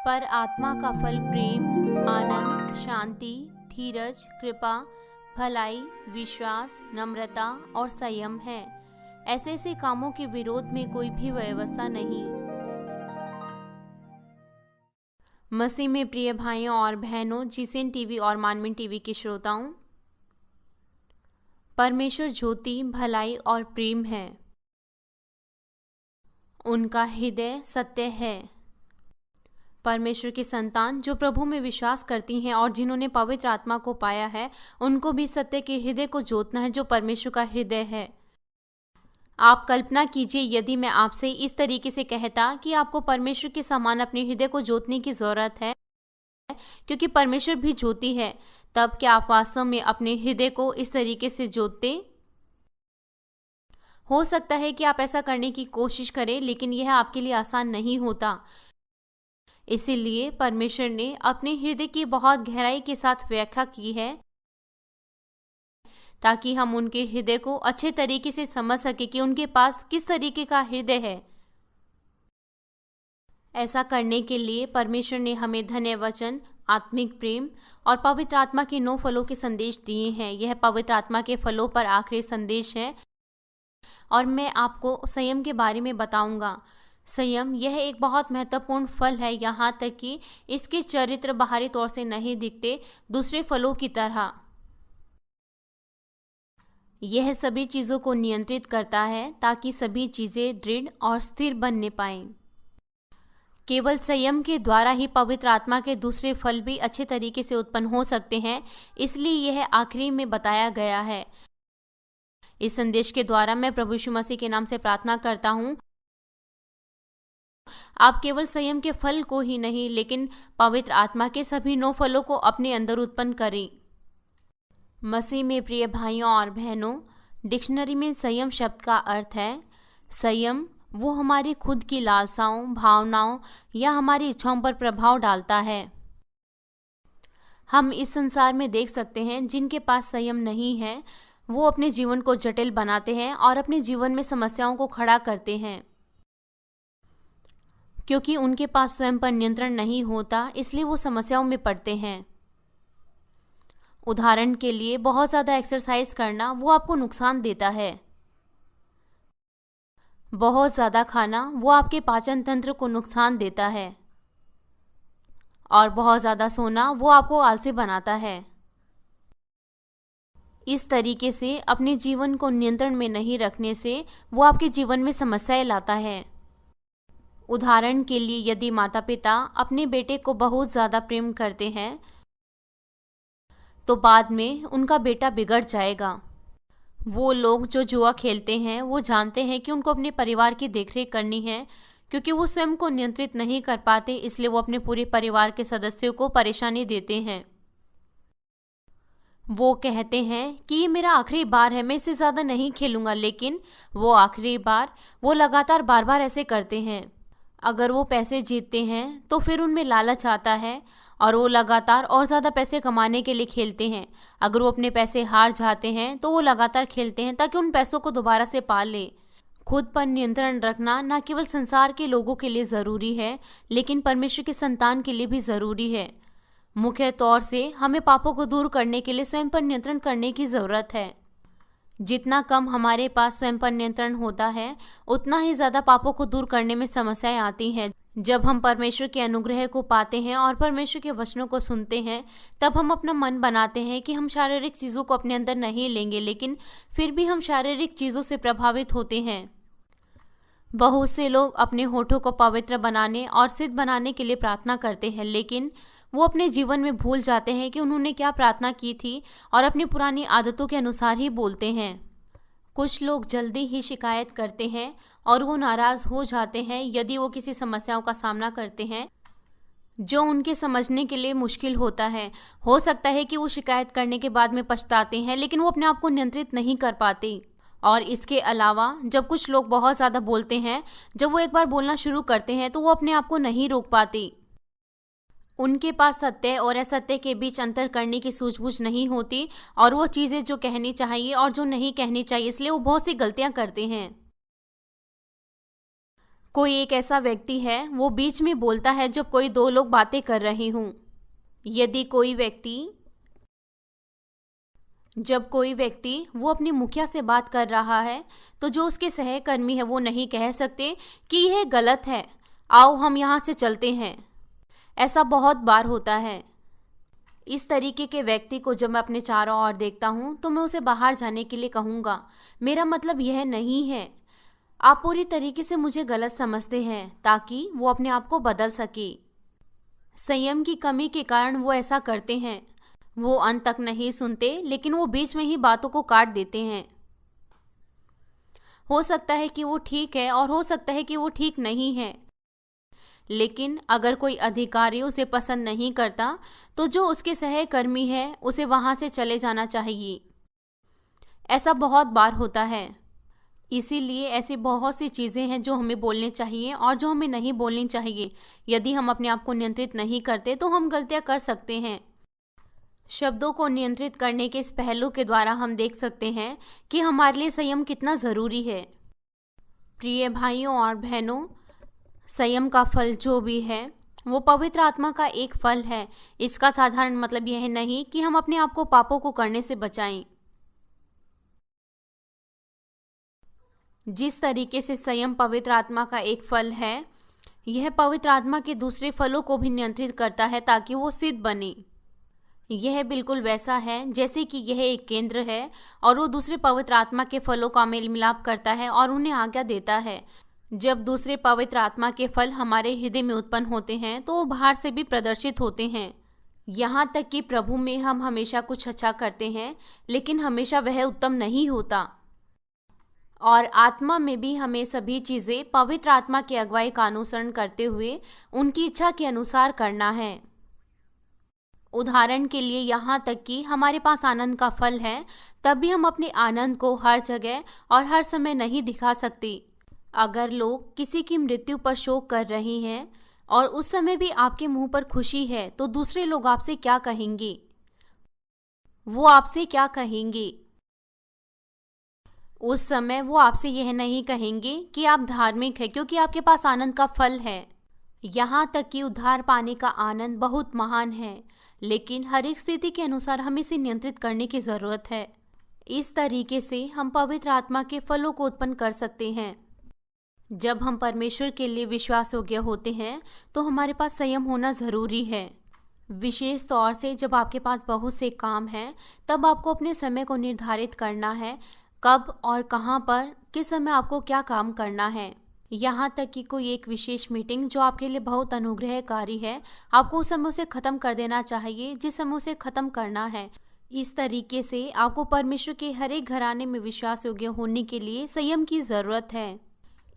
पर आत्मा का फल प्रेम, आनंद, शांति, धीरज, कृपा, भलाई, विश्वास, नम्रता और संयम है। ऐसे कामों के विरोध में कोई भी व्यवस्था नहीं। मसीह में प्रिय भाइयों और बहनों, जीसीएन टीवी और मानवीन टीवी के श्रोताओं, परमेश्वर ज्योति, भलाई और प्रेम है। उनका हृदय सत्य है। परमेश्वर की संतान जो प्रभु में विश्वास करती हैं और जिन्होंने पवित्र आत्मा को पाया है, उनको भी सत्य के हृदय को जोतना है जो परमेश्वर का हृदय है। आप कल्पना कीजिए यदि मैं आपसे इस तरीके से कहता कि आपको परमेश्वर के समान अपने हृदय को जोतने की जरूरत है, क्योंकि परमेश्वर भी ज्योति है, तब क्या आप वास्तव में अपने हृदय को इस तरीके से जोतते? हो सकता है कि आप ऐसा करने की कोशिश करें, लेकिन यह आपके लिए आसान नहीं होता। इसीलिए परमेश्वर ने अपने हृदय की बहुत गहराई के साथ व्याख्या की है, ताकि हम उनके हृदय को अच्छे तरीके से समझ सके कि उनके पास किस तरीके का हृदय है। ऐसा करने के लिए परमेश्वर ने हमें धन्य वचन, आत्मिक प्रेम और पवित्र आत्मा के 9 फलों के संदेश दिए हैं। यह पवित्र आत्मा के फलों पर आखिरी संदेश है और मैं आपको संयम के बारे में बताऊंगा। संयम यह एक बहुत महत्वपूर्ण फल है, यहाँ तक कि इसके चरित्र बाहरी तौर से नहीं दिखते दूसरे फलों की तरह। यह सभी चीज़ों को नियंत्रित करता है ताकि सभी चीज़ें दृढ़ और स्थिर बनने पाएं। केवल संयम के द्वारा ही पवित्र आत्मा के दूसरे फल भी अच्छे तरीके से उत्पन्न हो सकते हैं, इसलिए यह आखिरी में बताया गया है। इस संदेश के द्वारा मैं प्रभु यीशु मसीह के नाम से प्रार्थना करता हूँ, आप केवल संयम के फल को ही नहीं, लेकिन पवित्र आत्मा के सभी 9 फलों को अपने अंदर उत्पन्न करें। मसीह में प्रिय भाइयों और बहनों, डिक्शनरी में संयम शब्द का अर्थ है संयम वो हमारी खुद की लालसाओं, भावनाओं या हमारी इच्छाओं पर प्रभाव डालता है। हम इस संसार में देख सकते हैं जिनके पास संयम नहीं है, वो अपने जीवन को जटिल बनाते हैं और अपने जीवन में समस्याओं को खड़ा करते हैं। क्योंकि उनके पास स्वयं पर नियंत्रण नहीं होता, इसलिए वो समस्याओं में पड़ते हैं। उदाहरण के लिए, बहुत ज़्यादा एक्सरसाइज करना वो आपको नुकसान देता है। बहुत ज़्यादा खाना वो आपके पाचन तंत्र को नुकसान देता है। और बहुत ज़्यादा सोना वो आपको आलसी बनाता है। इस तरीके से अपने जीवन को नियंत्रण में नहीं रखने से वो आपके जीवन में समस्याएं लाता है। उदाहरण के लिए, यदि माता पिता अपने बेटे को बहुत ज़्यादा प्रेम करते हैं तो बाद में उनका बेटा बिगड़ जाएगा। वो लोग जो जुआ खेलते हैं वो जानते हैं कि उनको अपने परिवार की देखरेख करनी है, क्योंकि वो स्वयं को नियंत्रित नहीं कर पाते, इसलिए वो अपने पूरे परिवार के सदस्यों को परेशानी देते हैं। वो कहते हैं कि ये मेरा आखिरी बार है, मैं इससे ज़्यादा नहीं खेलूँगा, लेकिन वो आखिरी बार वो लगातार बार बार ऐसे करते हैं। अगर वो पैसे जीतते हैं तो फिर उनमें लालच आता है और वो लगातार और ज़्यादा पैसे कमाने के लिए खेलते हैं। अगर वो अपने पैसे हार जाते हैं तो वो लगातार खेलते हैं ताकि उन पैसों को दोबारा से पा ले। खुद पर नियंत्रण रखना न केवल संसार के लोगों के लिए ज़रूरी है, लेकिन परमेश्वर के संतान के लिए भी ज़रूरी है। मुख्य तौर से हमें पापों को दूर करने के लिए स्वयं पर नियंत्रण करने की ज़रूरत है। जितना कम हमारे पास स्वयं पर नियंत्रण होता है, उतना ही ज़्यादा पापों को दूर करने में समस्याएं आती हैं। जब हम परमेश्वर के अनुग्रह को पाते हैं और परमेश्वर के वचनों को सुनते हैं, तब हम अपना मन बनाते हैं कि हम शारीरिक चीज़ों को अपने अंदर नहीं लेंगे, लेकिन फिर भी हम शारीरिक चीज़ों से प्रभावित होते हैं। बहुत से लोग अपने होठों को पवित्र बनाने और सिद्ध बनाने के लिए प्रार्थना करते हैं, लेकिन वो अपने जीवन में भूल जाते हैं कि उन्होंने क्या प्रार्थना की थी और अपनी पुरानी आदतों के अनुसार ही बोलते हैं। कुछ लोग जल्दी ही शिकायत करते हैं और वो नाराज़ हो जाते हैं यदि वो किसी समस्याओं का सामना करते हैं जो उनके समझने के लिए मुश्किल होता है। हो सकता है कि वो शिकायत करने के बाद में पछताते हैं, लेकिन वो अपने आप को नियंत्रित नहीं कर पाते। और इसके अलावा जब कुछ लोग बहुत ज़्यादा बोलते हैं, जब वो एक बार बोलना शुरू करते हैं तो वो अपने आप को नहीं रोक पाते। उनके पास सत्य और असत्य के बीच अंतर करने की सूझबूझ नहीं होती और वो चीज़ें जो कहनी चाहिए और जो नहीं कहनी चाहिए, इसलिए वो बहुत सी गलतियां करते हैं। कोई एक ऐसा व्यक्ति है, वो बीच में बोलता है जब कोई दो लोग बातें कर रहे हों। यदि जब कोई व्यक्ति वो अपनी मुखिया से बात कर रहा है, तो जो उसके सहकर्मी है वो नहीं कह सकते कि यह गलत है, आओ हम यहाँ से चलते हैं। ऐसा बहुत बार होता है। इस तरीके के व्यक्ति को जब मैं अपने चारों ओर देखता हूँ तो मैं उसे बाहर जाने के लिए कहूँगा। मेरा मतलब यह नहीं है, आप पूरी तरीके से मुझे गलत समझते हैं, ताकि वो अपने आप को बदल सके। संयम की कमी के कारण वो ऐसा करते हैं। वो अंत तक नहीं सुनते, लेकिन वो बीच में ही बातों को काट देते हैं। हो सकता है कि वो ठीक है और हो सकता है कि वो ठीक नहीं है, लेकिन अगर कोई अधिकारी उसे पसंद नहीं करता तो जो उसके सहकर्मी है उसे वहां से चले जाना चाहिए। ऐसा बहुत बार होता है। इसीलिए ऐसी बहुत सी चीज़ें हैं जो हमें बोलनी चाहिए और जो हमें नहीं बोलनी चाहिए। यदि हम अपने आप को नियंत्रित नहीं करते तो हम गलतियां कर सकते हैं। शब्दों को नियंत्रित करने के इस पहलू के द्वारा हम देख सकते हैं कि हमारे लिए संयम कितना ज़रूरी है। प्रिय भाइयों और बहनों, संयम का फल जो भी है वो पवित्र आत्मा का एक फल है। इसका साधारण मतलब यह नहीं कि हम अपने आप को पापों को करने से बचाएं। जिस तरीके से संयम पवित्र आत्मा का एक फल है, यह पवित्र आत्मा के दूसरे फलों को भी नियंत्रित करता है ताकि वो सिद्ध बने। यह बिल्कुल वैसा है जैसे कि यह एक केंद्र है और वो दूसरे पवित्र आत्मा के फलों का मेल मिलाप करता है और उन्हें आज्ञा देता है। जब दूसरे पवित्र आत्मा के फल हमारे हृदय में उत्पन्न होते हैं तो वो बाहर से भी प्रदर्शित होते हैं। यहाँ तक कि प्रभु में हम हमेशा कुछ अच्छा करते हैं, लेकिन हमेशा वह उत्तम नहीं होता। और आत्मा में भी हमें सभी चीज़ें पवित्र आत्मा की अगुवाई का अनुसरण करते हुए उनकी इच्छा के अनुसार करना है। उदाहरण के लिए, यहाँ तक कि हमारे पास आनंद का फल है, तब भी हम अपने आनंद को हर जगह और हर समय नहीं दिखा सकते। अगर लोग किसी की मृत्यु पर शोक कर रहे हैं और उस समय भी आपके मुंह पर खुशी है, तो दूसरे लोग आपसे क्या कहेंगे? वो आपसे क्या कहेंगे? उस समय वो आपसे यह नहीं कहेंगे कि आप धार्मिक हैं क्योंकि आपके पास आनंद का फल है। यहाँ तक कि उद्धार पाने का आनंद बहुत महान है, लेकिन हर एक स्थिति के अनुसार हमें इसे नियंत्रित करने की ज़रूरत है। इस तरीके से हम पवित्र आत्मा के फलों को उत्पन्न कर सकते हैं। जब हम परमेश्वर के लिए विश्वास योग्य होते हैं तो हमारे पास संयम होना ज़रूरी है। विशेष तौर से जब आपके पास बहुत से काम हैं, तब आपको अपने समय को निर्धारित करना है, कब और कहाँ पर किस समय आपको क्या काम करना है। यहाँ तक कि कोई एक विशेष मीटिंग जो आपके लिए बहुत अनुग्रहकारी है, आपको उस समय उसे ख़त्म कर देना चाहिए जिस समय उसे ख़त्म करना है। इस तरीके से आपको परमेश्वर के हर एक घराने में विश्वास योग्य होने के लिए संयम की ज़रूरत है।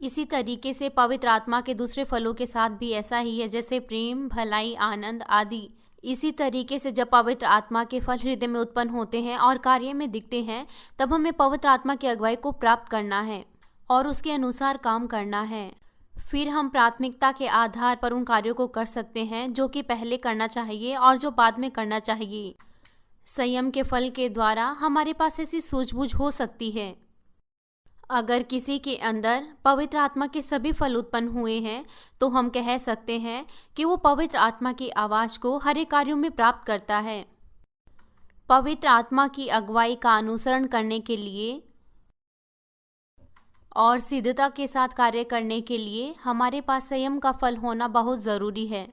इसी तरीके से पवित्र आत्मा के दूसरे फलों के साथ भी ऐसा ही है, जैसे प्रेम, भलाई, आनंद आदि। इसी तरीके से जब पवित्र आत्मा के फल हृदय में उत्पन्न होते हैं और कार्य में दिखते हैं, तब हमें पवित्र आत्मा की अगुवाई को प्राप्त करना है और उसके अनुसार काम करना है। फिर हम प्राथमिकता के आधार पर उन कार्यों को कर सकते हैं जो कि पहले करना चाहिए और जो बाद में करना चाहिए। संयम के फल के द्वारा हमारे पास ऐसी सूझबूझ हो सकती है। अगर किसी के अंदर पवित्र आत्मा के सभी फल उत्पन्न हुए हैं, तो हम कह सकते हैं कि वो पवित्र आत्मा की आवाज़ को हर एक कार्यों में प्राप्त करता है। पवित्र आत्मा की अगुवाई का अनुसरण करने के लिए और सिद्धता के साथ कार्य करने के लिए हमारे पास संयम का फल होना बहुत ज़रूरी है।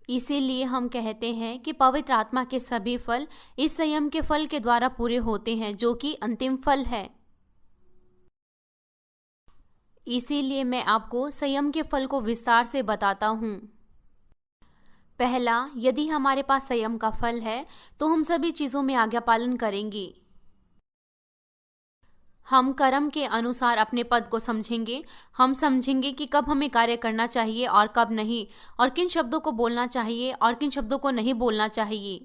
इसीलिए हम कहते हैं कि पवित्र आत्मा के सभी फल इस संयम के फल के द्वारा पूरे होते हैं, जो कि अंतिम फल है। इसीलिए मैं आपको संयम के फल को विस्तार से बताता हूँ। पहला, यदि हमारे पास संयम का फल है तो हम सभी चीज़ों में आज्ञा पालन करेंगे। हम कर्म के अनुसार अपने पद को समझेंगे। हम समझेंगे कि कब हमें कार्य करना चाहिए और कब नहीं, और किन शब्दों को बोलना चाहिए और किन शब्दों को नहीं बोलना चाहिए।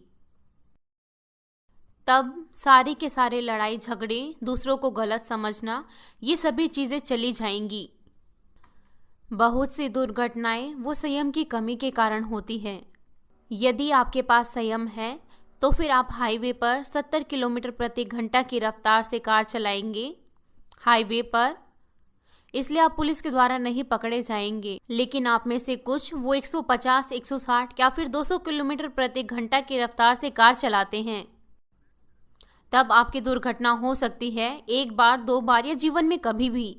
तब सारे के सारे लड़ाई झगड़े, दूसरों को गलत समझना, ये सभी चीज़ें चली जाएंगी। बहुत सी दुर्घटनाएं वो संयम की कमी के कारण होती हैं। यदि आपके पास संयम है तो फिर आप हाईवे पर 70 किलोमीटर प्रति घंटा की रफ्तार से कार चलाएंगे। हाईवे पर इसलिए आप पुलिस के द्वारा नहीं पकड़े जाएंगे। लेकिन आप में से कुछ वो 150, 160 या फिर 200 किलोमीटर प्रति घंटा की रफ्तार से कार चलाते हैं, तब आपकी दुर्घटना हो सकती है, एक बार, 2 बार या जीवन में कभी भी।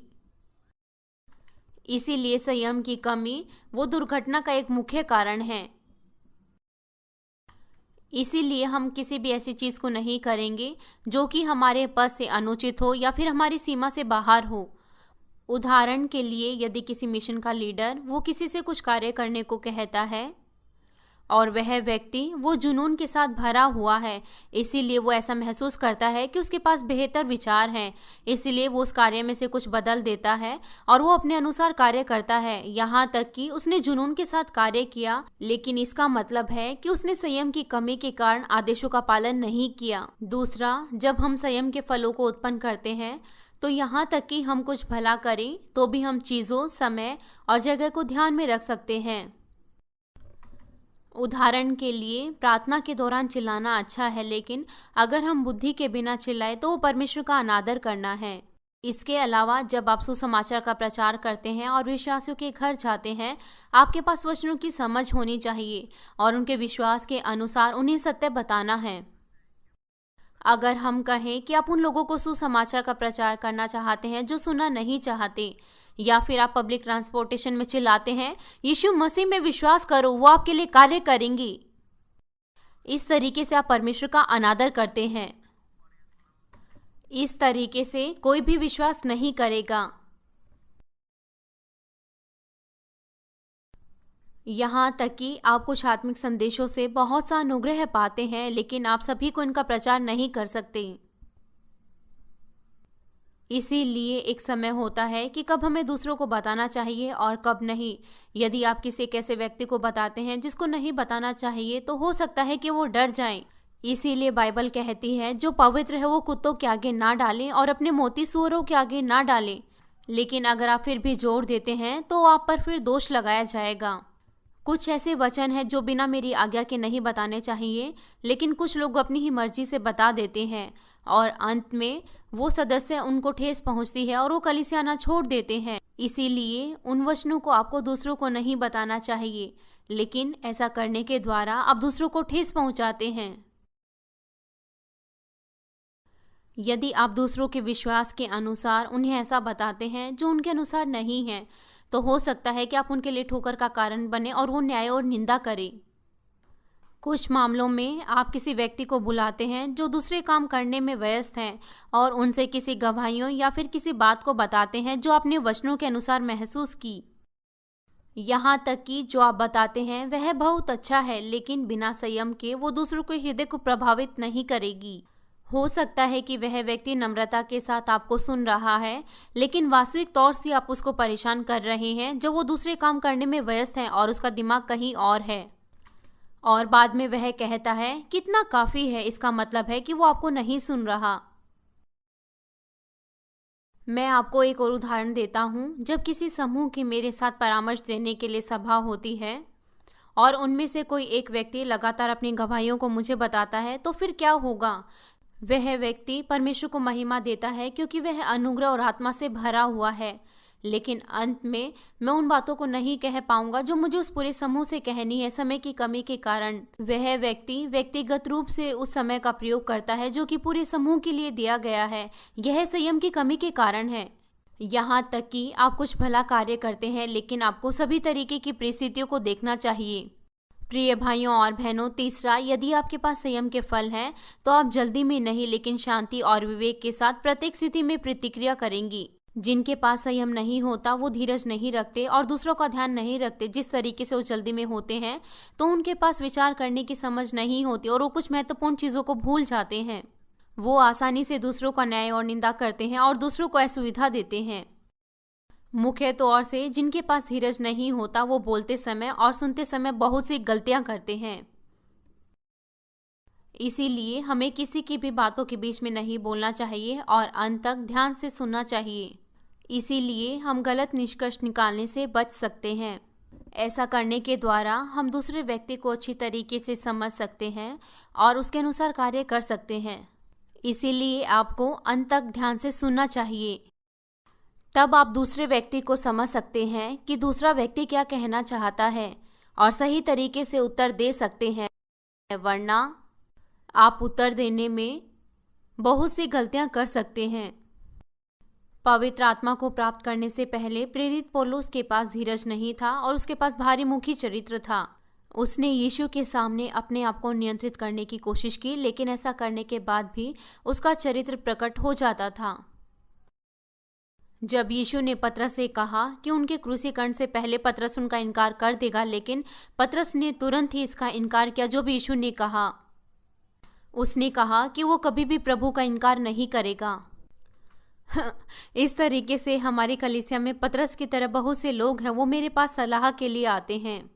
इसीलिए संयम की कमी वो दुर्घटना का एक मुख्य कारण है। इसीलिए हम किसी भी ऐसी चीज को नहीं करेंगे जो कि हमारे पद से अनुचित हो या फिर हमारी सीमा से बाहर हो। उदाहरण के लिए, यदि किसी मिशन का लीडर वो किसी से कुछ कार्य करने को कहता है और वह व्यक्ति वो जुनून के साथ भरा हुआ है, इसीलिए वो ऐसा महसूस करता है कि उसके पास बेहतर विचार हैं, इसीलिए वो उस कार्य में से कुछ बदल देता है और वो अपने अनुसार कार्य करता है, यहाँ तक कि उसने जुनून के साथ कार्य किया, लेकिन इसका मतलब है कि उसने संयम की कमी के कारण आदेशों का पालन नहीं किया। दूसरा, जब हम संयम के फलों को उत्पन्न करते हैं तो यहाँ तक कि हम कुछ भला करें तो भी हम चीज़ों, समय और जगह को ध्यान में रख सकते हैं। उदाहरण के लिए, प्रार्थना के दौरान चिल्लाना अच्छा है, लेकिन अगर हम बुद्धि के बिना चिल्लाए तो वो परमेश्वर का अनादर करना है। इसके अलावा जब आप सुसमाचार का प्रचार करते हैं और विश्वासियों के घर जाते हैं, आपके पास वचनों की समझ होनी चाहिए और उनके विश्वास के अनुसार उन्हें सत्य बताना है। अगर हम कहें कि आप उन लोगों को सुसमाचार का प्रचार करना चाहते हैं जो सुनना नहीं चाहते, या फिर आप पब्लिक ट्रांसपोर्टेशन में चिल्लाते हैं, यीशु मसीह में विश्वास करो, वो आपके लिए कार्य करेंगी, इस तरीके से आप परमेश्वर का अनादर करते हैं। इस तरीके से कोई भी विश्वास नहीं करेगा। यहाँ तक कि आप कुछ आत्मिक संदेशों से बहुत सा अनुग्रह पाते हैं, लेकिन आप सभी को इनका प्रचार नहीं कर सकते। इसीलिए एक समय होता है कि कब हमें दूसरों को बताना चाहिए और कब नहीं। यदि आप किसी एक ऐसे व्यक्ति को बताते हैं जिसको नहीं बताना चाहिए, तो हो सकता है कि वो डर जाएं। इसीलिए बाइबल कहती है, जो पवित्र है वो कुत्तों के आगे ना डालें और अपने मोती सूअरों के आगे ना डालें। लेकिन अगर आप फिर भी जोर देते हैं तो आप पर फिर दोष लगाया जाएगा। कुछ ऐसे वचन हैं जो बिना मेरी आज्ञा के नहीं बताने चाहिए, लेकिन कुछ लोग अपनी ही मर्जी से बता देते हैं और अंत में वो सदस्य उनको ठेस पहुंचती है और वो कलीसिया आना छोड़ देते हैं। इसीलिए उन वचनों को आपको दूसरों को नहीं बताना चाहिए, लेकिन ऐसा करने के द्वारा आप दूसरों को ठेस पहुंचाते हैं। यदि आप दूसरों के विश्वास के अनुसार उन्हें ऐसा बताते हैं जो उनके अनुसार नहीं है, तो हो सकता है कि आप उनके लिए ठोकर का कारण बने और वो न्याय और निंदा करें। कुछ मामलों में आप किसी व्यक्ति को बुलाते हैं जो दूसरे काम करने में व्यस्त हैं और उनसे किसी गवाहियों या फिर किसी बात को बताते हैं जो आपने वचनों के अनुसार महसूस की। यहाँ तक कि जो आप बताते हैं वह बहुत अच्छा है, लेकिन बिना संयम के वो दूसरों के हृदय को प्रभावित नहीं करेगी। हो सकता है कि वह व्यक्ति नम्रता के साथ आपको सुन रहा है, लेकिन वास्तविक तौर से आप उसको परेशान कर रहे हैं जब वो दूसरे काम करने में व्यस्त है और उसका दिमाग कहीं और है। और बाद में वह कहता है, कितना काफी है, इसका मतलब है कि वो आपको नहीं सुन रहा। मैं आपको एक और उदाहरण देता हूँ। जब किसी समूह की मेरे साथ परामर्श देने के लिए सभा होती है और उनमें से कोई एक व्यक्ति लगातार अपनी गवाहियों को मुझे बताता है, तो फिर क्या होगा? वह व्यक्ति परमेश्वर को महिमा देता है क्योंकि वह अनुग्रह और आत्मा से भरा हुआ है, लेकिन अंत में मैं उन बातों को नहीं कह पाऊंगा जो मुझे उस पूरे समूह से कहनी है। समय की कमी के कारण वह व्यक्ति व्यक्तिगत रूप से उस समय का प्रयोग करता है जो कि पूरे समूह के लिए दिया गया है। यह संयम की कमी के कारण है। यहाँ तक कि आप कुछ भला कार्य करते हैं, लेकिन आपको सभी तरीके की परिस्थितियों को देखना चाहिए। प्रिय भाइयों और बहनों, तीसरा, यदि आपके पास संयम के फल हैं तो आप जल्दी में नहीं लेकिन शांति और विवेक के साथ प्रत्येक स्थिति में प्रतिक्रिया करेंगी। जिनके पास संयम नहीं होता वो धीरज नहीं रखते और दूसरों का ध्यान नहीं रखते जिस तरीके से वो जल्दी में होते हैं, तो उनके पास विचार करने की समझ नहीं होती और वो कुछ महत्वपूर्ण चीज़ों को भूल जाते हैं। वो आसानी से दूसरों का न्याय और निंदा करते हैं और दूसरों को असुविधा देते हैं। मुख्य तौर से जिनके पास धीरज नहीं होता वो बोलते समय और सुनते समय बहुत सी गलतियां करते हैं। इसीलिए हमें किसी की भी बातों के बीच में नहीं बोलना चाहिए और अंत तक ध्यान से सुनना चाहिए। इसीलिए हम गलत निष्कर्ष निकालने से बच सकते हैं। ऐसा करने के द्वारा हम दूसरे व्यक्ति को अच्छी तरीके से समझ सकते हैं और उसके अनुसार कार्य कर सकते हैं। इसीलिए आपको अंत तक ध्यान से सुनना चाहिए। तब आप दूसरे व्यक्ति को समझ सकते हैं कि दूसरा व्यक्ति क्या कहना चाहता है और सही तरीके से उत्तर दे सकते हैं, वरना आप उत्तर देने में बहुत सी गलतियां कर सकते हैं। पवित्र आत्मा को प्राप्त करने से पहले प्रेरित पौलुस के पास धीरज नहीं था और उसके पास भारी मुखी चरित्र था। उसने यीशु के सामने अपने आप को नियंत्रित करने की कोशिश की, लेकिन ऐसा करने के बाद भी उसका चरित्र प्रकट हो जाता था। जब यीशु ने पतरस से कहा कि उनके क्रूसीकरण से पहले पतरस उनका इनकार कर देगा, लेकिन पतरस ने तुरंत ही इसका इनकार किया जो भी यीशु ने कहा। उसने कहा कि वो कभी भी प्रभु का इनकार नहीं करेगा। इस तरीके से हमारी कलीसिया में पतरस की तरह बहुत से लोग हैं, वो मेरे पास सलाह के लिए आते हैं।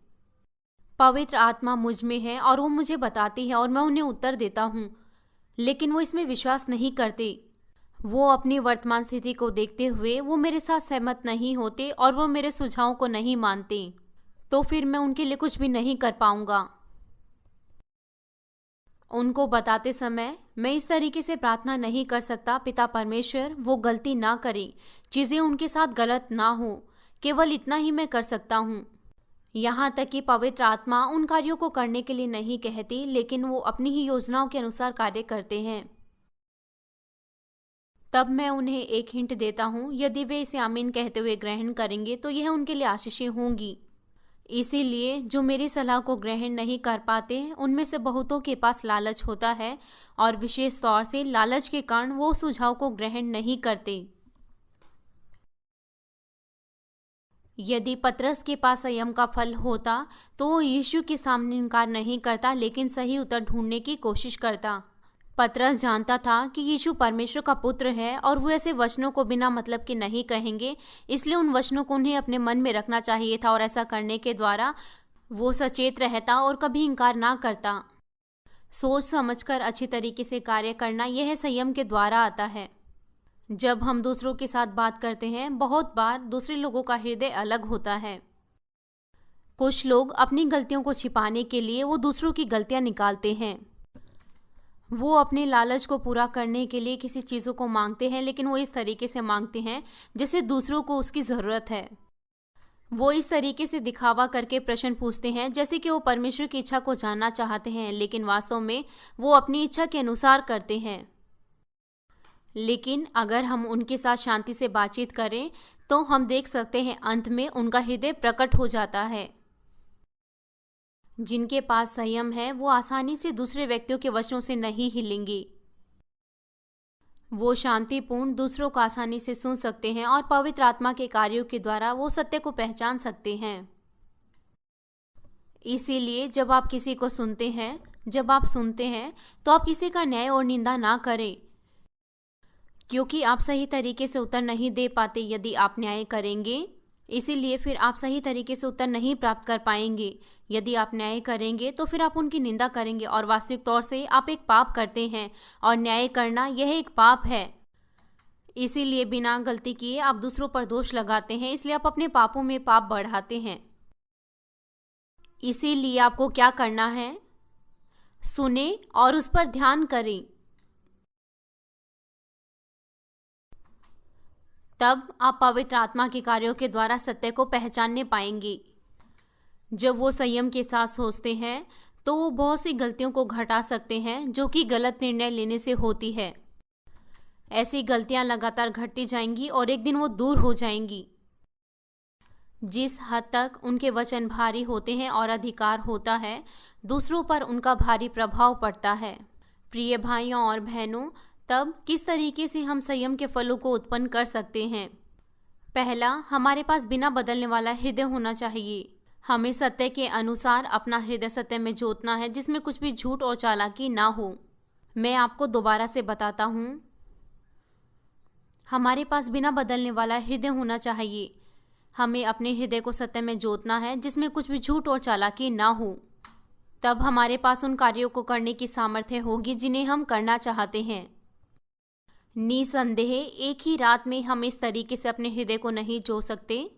पवित्र आत्मा मुझ में है और वो मुझे बताती है और मैं उन्हें उत्तर देता हूँ, लेकिन वो इसमें विश्वास नहीं करते। वो अपनी वर्तमान स्थिति को देखते हुए वो मेरे साथ सहमत नहीं होते और वो मेरे सुझावों को नहीं मानते, तो फिर मैं उनके लिए कुछ भी नहीं कर पाऊंगा। उनको बताते समय मैं इस तरीके से प्रार्थना नहीं कर सकता, पिता परमेश्वर वो गलती ना करें, चीज़ें उनके साथ गलत ना हो, केवल इतना ही मैं कर सकता हूँ। यहाँ तक कि पवित्र आत्मा उन कार्यों को करने के लिए नहीं कहती, लेकिन वो अपनी ही योजनाओं के अनुसार कार्य करते हैं। तब मैं उन्हें एक हिंट देता हूँ, यदि वे इसे आमीन कहते हुए ग्रहण करेंगे तो यह उनके लिए आशीषें होंगी। इसीलिए जो मेरी सलाह को ग्रहण नहीं कर पाते, उनमें से बहुतों के पास लालच होता है और विशेष तौर से लालच के कारण वो सुझाव को ग्रहण नहीं करते। यदि पतरस के पास संयम का फल होता तो वो यीशु के सामने इनकार नहीं करता, लेकिन सही उत्तर ढूंढने की कोशिश करता। पतरस जानता था कि यीशु परमेश्वर का पुत्र है और वो ऐसे वचनों को बिना मतलब के नहीं कहेंगे, इसलिए उन वचनों को उन्हें अपने मन में रखना चाहिए था और ऐसा करने के द्वारा वो सचेत रहता और कभी इनकार ना करता। सोच समझकर अच्छी तरीके से कार्य करना यह संयम के द्वारा आता है। जब हम दूसरों के साथ बात करते हैं, बहुत बार दूसरे लोगों का हृदय अलग होता है। कुछ लोग अपनी गलतियों को छिपाने के लिए वो दूसरों की गलतियां निकालते हैं। वो अपने लालच को पूरा करने के लिए किसी चीज़ों को मांगते हैं, लेकिन वो इस तरीके से मांगते हैं जैसे दूसरों को उसकी ज़रूरत है। वो इस तरीके से दिखावा करके प्रश्न पूछते हैं जैसे कि वो परमेश्वर की इच्छा को जानना चाहते हैं, लेकिन वास्तव में वो अपनी इच्छा के अनुसार करते हैं। लेकिन अगर हम उनके साथ शांति से बातचीत करें तो हम देख सकते हैं अंत में उनका हृदय प्रकट हो जाता है। जिनके पास संयम है वो आसानी से दूसरे व्यक्तियों के वचनों से नहीं हिलेंगे। वो शांतिपूर्ण दूसरों को आसानी से सुन सकते हैं और पवित्र आत्मा के कार्यों के द्वारा वो सत्य को पहचान सकते हैं। इसीलिए जब आप किसी को सुनते हैं, जब आप सुनते हैं तो आप किसी का न्याय और निंदा ना करें, क्योंकि आप सही तरीके से उत्तर नहीं दे पाते यदि आप न्याय करेंगे। इसीलिए फिर आप सही तरीके से उत्तर नहीं प्राप्त कर पाएंगे। यदि आप न्याय करेंगे तो फिर आप उनकी निंदा करेंगे और वास्तविक तौर से आप एक पाप करते हैं और न्याय करना यह एक पाप है। इसीलिए बिना गलती किए आप दूसरों पर दोष लगाते हैं, इसलिए आप अपने पापों में पाप बढ़ाते हैं। इसीलिए आपको क्या करना है, सुने और उस पर ध्यान करें। तब आप पवित्र आत्मा के कार्यों के द्वारा सत्य को पहचानने पाएंगे। जब वो संयम के साथ सोचते हैं तो वो बहुत सी गलतियों को घटा सकते हैं जो कि गलत निर्णय लेने से होती है। ऐसी गलतियां लगातार घटती जाएंगी और एक दिन वो दूर हो जाएंगी। जिस हद तक उनके वचन भारी होते हैं और अधिकार होता है, दूसरों पर उनका भारी प्रभाव पड़ता है। प्रिय भाइयों और बहनों, तब किस तरीके से हम संयम के फलों को उत्पन्न कर सकते हैं? पहला, हमारे पास बिना बदलने वाला हृदय होना चाहिए। हमें सत्य के अनुसार अपना हृदय सत्य में जोतना है, जिसमें कुछ भी झूठ और चालाकी ना हो। मैं आपको दोबारा से बताता हूँ, हमारे पास बिना बदलने वाला हृदय होना चाहिए। हमें अपने हृदय को सत्य में जोतना है, जिसमें कुछ भी झूठ और चालाकी ना हो। तब हमारे पास उन कार्यों को करने की सामर्थ्य होगी जिन्हें हम करना चाहते हैं। निसंदेह एक ही रात में हम इस तरीके से अपने हृदय को नहीं जो सकते।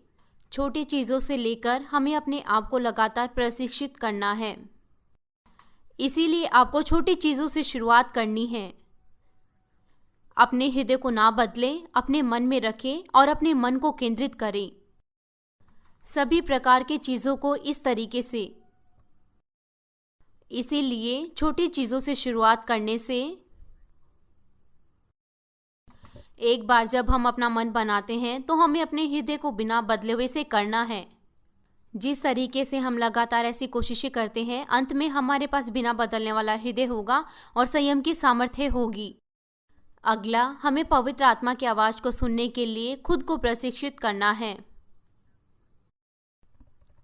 छोटी चीज़ों से लेकर हमें अपने आप को लगातार प्रशिक्षित करना है। इसीलिए आपको छोटी चीज़ों से शुरुआत करनी है। अपने हृदय को ना बदलें, अपने मन में रखें और अपने मन को केंद्रित करें सभी प्रकार की चीज़ों को इस तरीके से। इसीलिए छोटी चीज़ों से शुरुआत करने से एक बार जब हम अपना मन बनाते हैं तो हमें अपने हृदय को बिना बदले हुए से करना है। जिस तरीके से हम लगातार ऐसी कोशिशें करते हैं, अंत में हमारे पास बिना बदलने वाला हृदय होगा और संयम की सामर्थ्य होगी। अगला, हमें पवित्र आत्मा की आवाज़ को सुनने के लिए खुद को प्रशिक्षित करना है।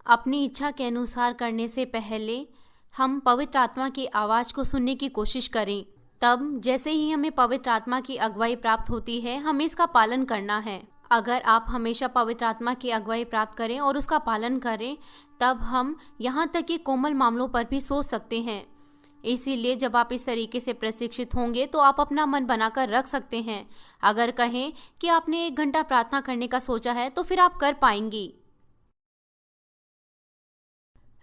अपनी इच्छा के अनुसार करने से पहले हम पवित्र आत्मा की आवाज़ को सुनने की कोशिश करें। तब जैसे ही हमें पवित्र आत्मा की अगुवाई प्राप्त होती है, हमें इसका पालन करना है। अगर आप हमेशा पवित्र आत्मा की अगुवाई प्राप्त करें और उसका पालन करें, तब हम यहाँ तक कि कोमल मामलों पर भी सोच सकते हैं। इसीलिए जब आप इस तरीके से प्रशिक्षित होंगे तो आप अपना मन बनाकर रख सकते हैं। अगर कहें कि आपने 1 घंटा प्रार्थना करने का सोचा है तो फिर आप कर पाएंगी।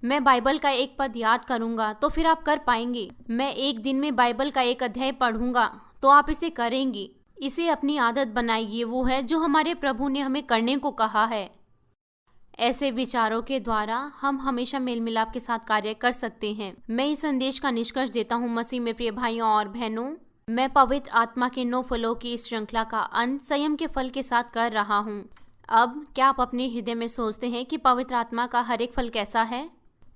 मैं बाइबल का एक पद याद करूंगा तो फिर आप कर पाएंगे। मैं एक दिन में बाइबल का एक अध्याय पढ़ूंगा तो आप इसे करेंगी। इसे अपनी आदत बनाइए, वो है जो हमारे प्रभु ने हमें करने को कहा है। ऐसे विचारों के द्वारा हम हमेशा मेल मिलाप के साथ कार्य कर सकते हैं। मैं इस संदेश का निष्कर्ष देता हूँ मसीह में प्रिय भाइयों और बहनों, मैं पवित्र आत्मा के 9 फलों की इस श्रृंखला का अंत संयम के फल के साथ कर रहा हूँ। अब क्या आप अपने हृदय में सोचते हैं कि पवित्र आत्मा का हर एक फल कैसा है?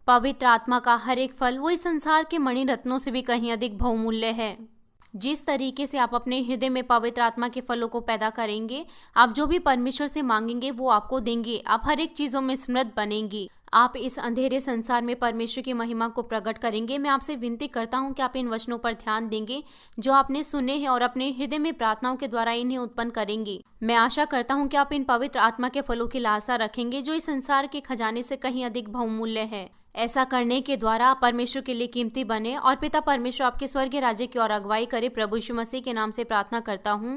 पवित्र आत्मा का हर एक फल वो इस संसार के मणि रत्नों से भी कहीं अधिक बहुमूल्य है। जिस तरीके से आप अपने हृदय में पवित्र आत्मा के फलों को पैदा करेंगे, आप जो भी परमेश्वर से मांगेंगे वो आपको देंगे। आप हर एक चीजों में समृद्ध बनेंगी। आप इस अंधेरे संसार में परमेश्वर की महिमा को प्रकट करेंगे। मैं आपसे विनती करता हूँ कि आप इन वचनों पर ध्यान देंगे जो आपने सुने हैं और अपने हृदय में प्रार्थनाओं के द्वारा इन्हें उत्पन्न करेंगे। मैं आशा करता हूँ कि आप इन पवित्र आत्मा के फलों की लालसा रखेंगे जो इस संसार के खजाने से कहीं अधिक बहुमूल्य है। ऐसा करने के द्वारा आप परमेश्वर के लिए कीमती बने और पिता परमेश्वर आपके स्वर्गीय राज्य की ओर अगुवाई करे। प्रभु यीशु मसीह के नाम से प्रार्थना करता हूँ,